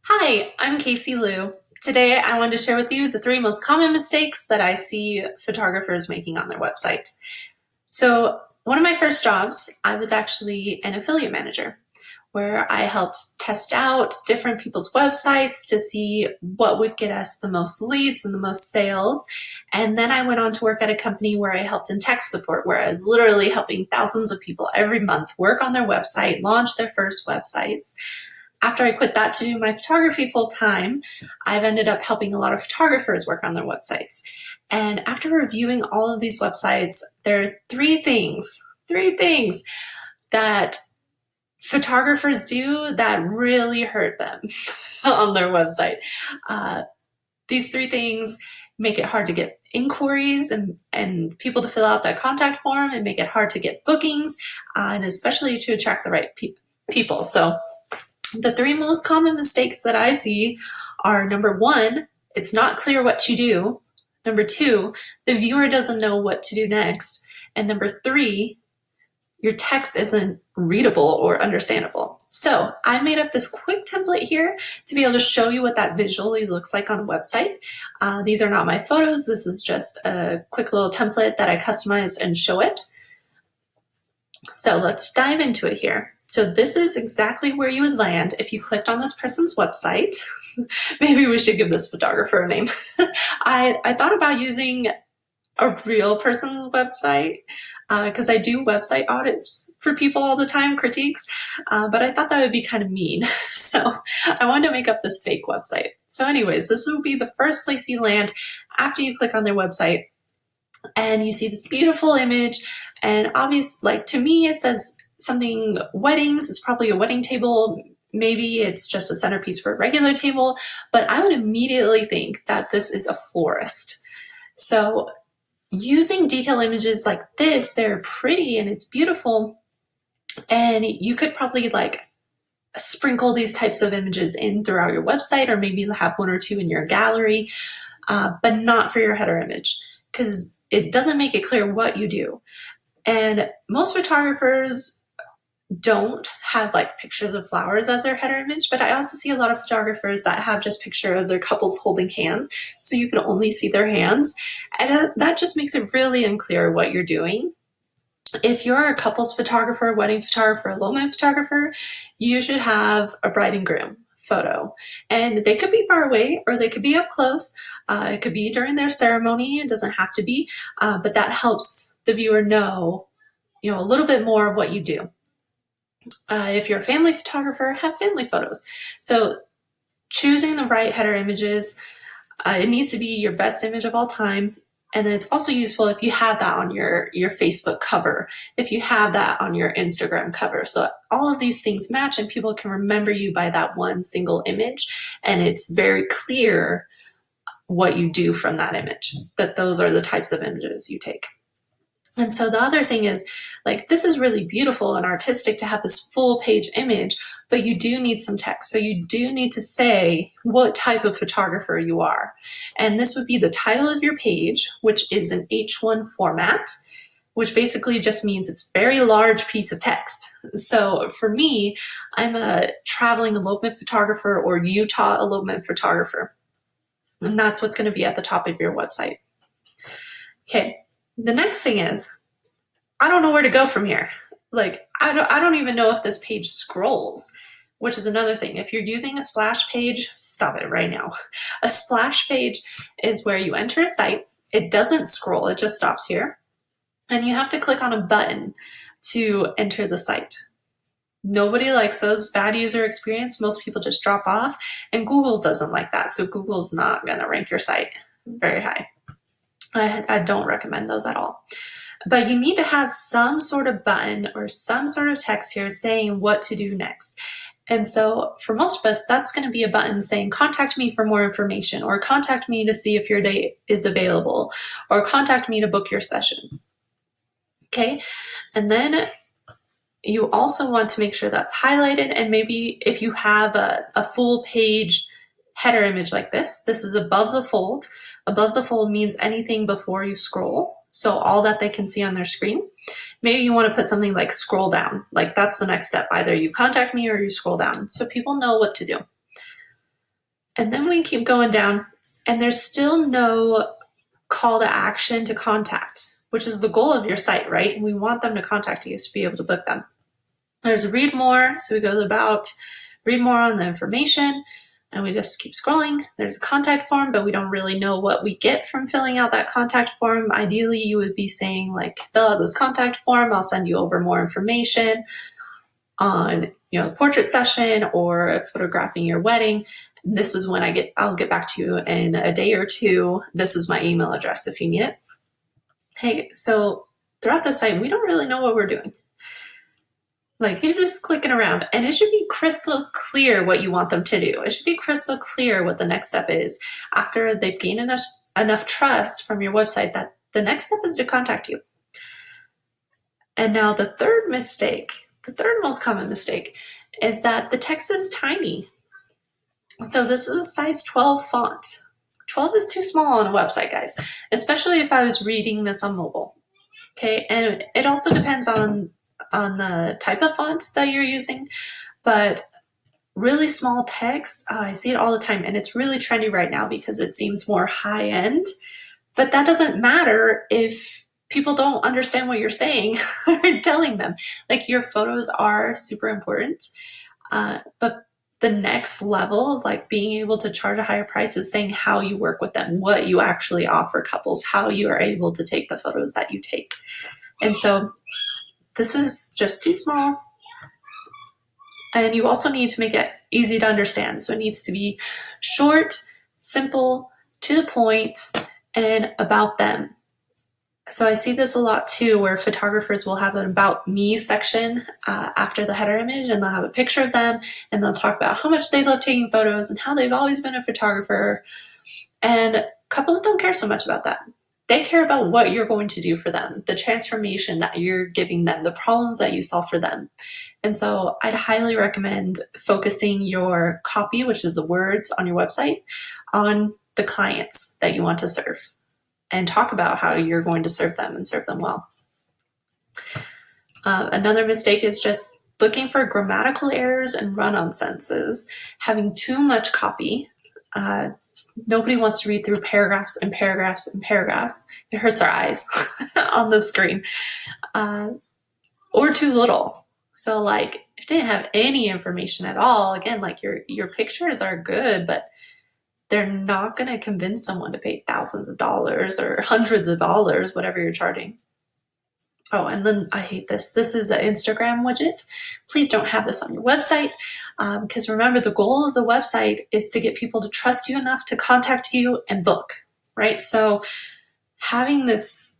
Hi, I'm Casey Liu. Today I wanted to share with you the three most common mistakes that I see photographers making on their website. So one of my first jobs, I was actually an affiliate manager where I helped test out different people's websites to see what would get us the most leads and the most sales. And then I went on to work at a company where I helped in tech support, where I was literally helping thousands of people every month work on their website, launch their first websites. After I quit that to do my photography full time, I've ended up helping a lot of photographers work on their websites. And after reviewing all of these websites, there are three things that photographers do that really hurt them on their website. These three things make it hard to get inquiries and people to fill out that contact form, and make it hard to get bookings, and especially to attract the right people. So the three most common mistakes that I see are: number one, it's not clear what you do. Number two, the viewer doesn't know what to do next. And number three, your text isn't readable or understandable. So I made up this quick template here to be able to show you what that visually looks like on a website. These are not my photos. This is just a quick little template that I customized and show it. So let's dive into it here. So this is exactly where you would land if you clicked on this person's website. Maybe we should give this photographer a name. I thought about using a real person's website because I do website audits for people all the time, critiques, but I thought that would be kind of mean. So I wanted to make up this fake website. So anyways, this will be the first place you land after you click on their website and you see this beautiful image. And to me, it says something weddings. It's probably a wedding table. Maybe it's just a centerpiece for a regular table, but I would immediately think that this is a florist. So using detail images like this, they're pretty and it's beautiful. And you could probably sprinkle these types of images in throughout your website, or maybe have one or two in your gallery, but not for your header image, because it doesn't make it clear what you do. And most photographers don't have pictures of flowers as their header image, but I also see a lot of photographers that have just picture of their couples holding hands, so you can only see their hands, and that just makes it really unclear what you're doing. If you're a couples photographer, wedding photographer, elopement photographer, you should have a bride and groom photo, and they could be far away or they could be up close. It could be during their ceremony. It doesn't have to be, but that helps the viewer know, a little bit more of what you do. If you're a family photographer, have family photos. So choosing the right header images, it needs to be your best image of all time. And then it's also useful if you have that on your Facebook cover, if you have that on your Instagram cover. So all of these things match and people can remember you by that one single image. And it's very clear what you do from that image, that those are the types of images you take. And so the other thing is, this is really beautiful and artistic to have this full page image, but you do need some text. So you do need to say what type of photographer you are. And this would be the title of your page, which is an H1 format, which basically just means it's a very large piece of text. So for me, I'm a traveling elopement photographer or Utah elopement photographer. And that's what's going to be at the top of your website. Okay. The next thing is, I don't know where to go from here. I don't even know if this page scrolls, which is another thing. If you're using a splash page, stop it right now. A splash page is where you enter a site. It doesn't scroll. It just stops here. And you have to click on a button to enter the site. Nobody likes those. Bad user experience. Most people just drop off, and Google doesn't like that. So Google's not going to rank your site very high. I don't recommend those at all. But you need to have some sort of button or some sort of text here saying what to do next. And so for most of us, that's going to be a button saying, contact me for more information, or contact me to see if your date is available, or contact me to book your session. Okay. And then you also want to make sure that's highlighted. And maybe if you have a full page header image like this is above the fold. Above the fold means anything before you scroll. So all that they can see on their screen. Maybe you want to put something like scroll down. That's the next step. Either you contact me or you scroll down, so people know what to do. And then we keep going down, and there's still no call to action to contact, which is the goal of your site, right? We want them to contact you to be able to book them. There's read more, so it goes about read more on the information, and we just keep scrolling. There's a contact form, but we don't really know what we get from filling out that contact form. Ideally, you would be saying like, fill out this contact form, I'll send you over more information on, the portrait session or photographing your wedding. This is when I'll get back to you in a day or two. This is my email address if you need it. Hey, so throughout the site, we don't really know what we're doing. Like, you're just clicking around, and it should be crystal clear what you want them to do. It should be crystal clear what the next step is after they've gained enough trust from your website that the next step is to contact you. And now the third most common mistake is that the text is tiny. So this is a size 12 font. 12 is too small on a website, guys, especially if I was reading this on mobile. Okay, and it also depends on the type of font that you're using, but really small text, I see it all the time, and it's really trendy right now because it seems more high end, but that doesn't matter if people don't understand what you're saying or telling them. Like, your photos are super important, but the next level of like being able to charge a higher price is saying how you work with them, what you actually offer couples, how you are able to take the photos that you take. And so this is just too small. And you also need to make it easy to understand. So it needs to be short, simple, to the point, and about them. So I see this a lot too, where photographers will have an about me section after the header image, and they'll have a picture of them, and they'll talk about how much they love taking photos and how they've always been a photographer. And couples don't care so much about that. They care about what you're going to do for them, the transformation that you're giving them, the problems that you solve for them. And so I'd highly recommend focusing your copy, which is the words on your website, on the clients that you want to serve, and talk about how you're going to serve them and serve them well. Another mistake is just looking for grammatical errors and run-on sentences, having too much copy. Nobody wants to read through paragraphs and paragraphs and paragraphs. It hurts our eyes on the screen. Or too little. So like, if it didn't have any information at all, again, like your pictures are good, but they're not going to convince someone to pay thousands of dollars or hundreds of dollars, whatever you're charging. Oh, and then I hate this. This is an Instagram widget. Please don't have this on your website, because remember, the goal of the website is to get people to trust you enough to contact you and book, right? So having this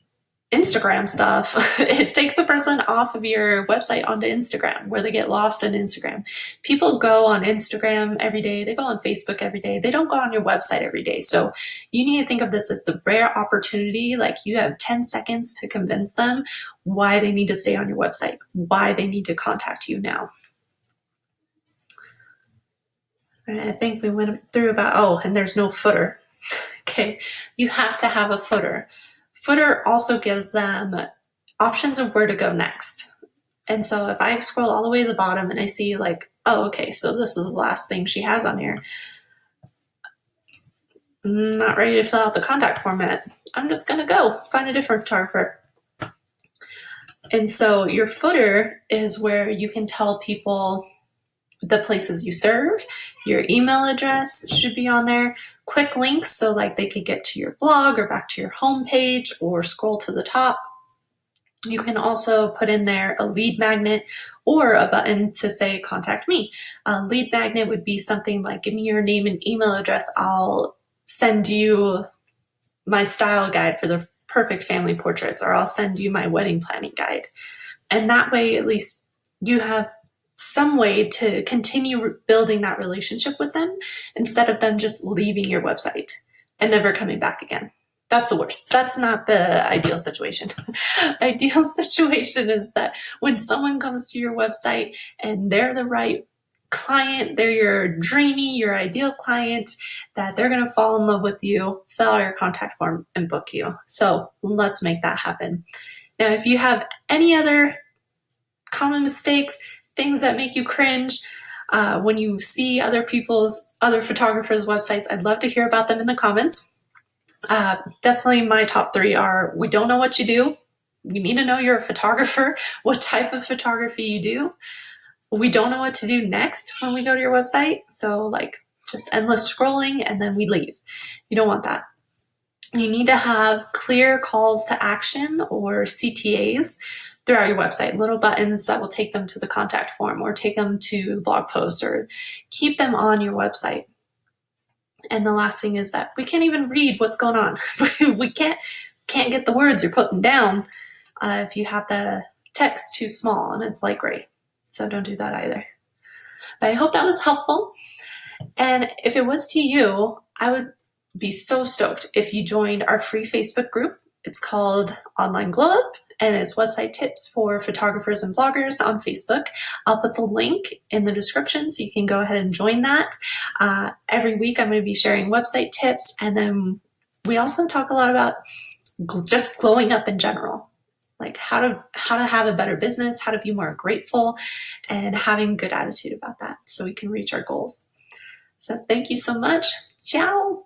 Instagram stuff, it takes a person off of your website onto Instagram, where they get lost in Instagram. People go on Instagram every day. They go on Facebook every day. They don't go on your website every day. So you need to think of this as the rare opportunity. Like, you have 10 seconds to convince them why they need to stay on your website, why they need to contact you now. I think we went through about, and there's no footer. Okay, you have to have a footer. Footer also gives them options of where to go next. And so if I scroll all the way to the bottom and I see like, oh, okay, so this is the last thing she has on here. I'm not ready to fill out the contact form yet. I'm just going to go find a different photographer. And so your footer is where you can tell people the places you serve. Your email address should be on there. Quick links, so like they could get to your blog or back to your homepage or scroll to the top. You can also put in there a lead magnet or a button to say contact me. A lead magnet would be something like, give me your name and email address. I'll send you my style guide for the perfect family portraits, or I'll send you my wedding planning guide. And that way, at least you have some way to continue building that relationship with them instead of them just leaving your website and never coming back again. That's the worst. That's not the ideal situation. Ideal situation is that when someone comes to your website and they're the right client, they're your dreamy, your ideal client, that they're going to fall in love with you, fill out your contact form, and book you. So let's make that happen. Now, if you have any other common mistakes, things that make you cringe when you see other people's other photographers' websites, I'd love to hear about them in the comments. Definitely my top 3 are: we don't know what you do. We need to know you're a photographer, what type of photography you do. We don't know what to do next when we go to your website. So like just endless scrolling and then we leave. You don't want that. You need to have clear calls to action, or CTAs, throughout your website, little buttons that will take them to the contact form or take them to blog posts or keep them on your website. And the last thing is that we can't even read what's going on. We can't get the words you're putting down if you have the text too small and it's light gray. So don't do that either. But I hope that was helpful. And if it was to you, I would be so stoked if you joined our free Facebook group. It's called Online Glow Up, and it's website tips for photographers and bloggers on Facebook. I'll put the link in the description so you can go ahead and join that. Every week I'm going to be sharing website tips, and then we also talk a lot about just glowing up in general, like how to have a better business, how to be more grateful, and having good attitude about that so we can reach our goals. So thank you so much. Ciao.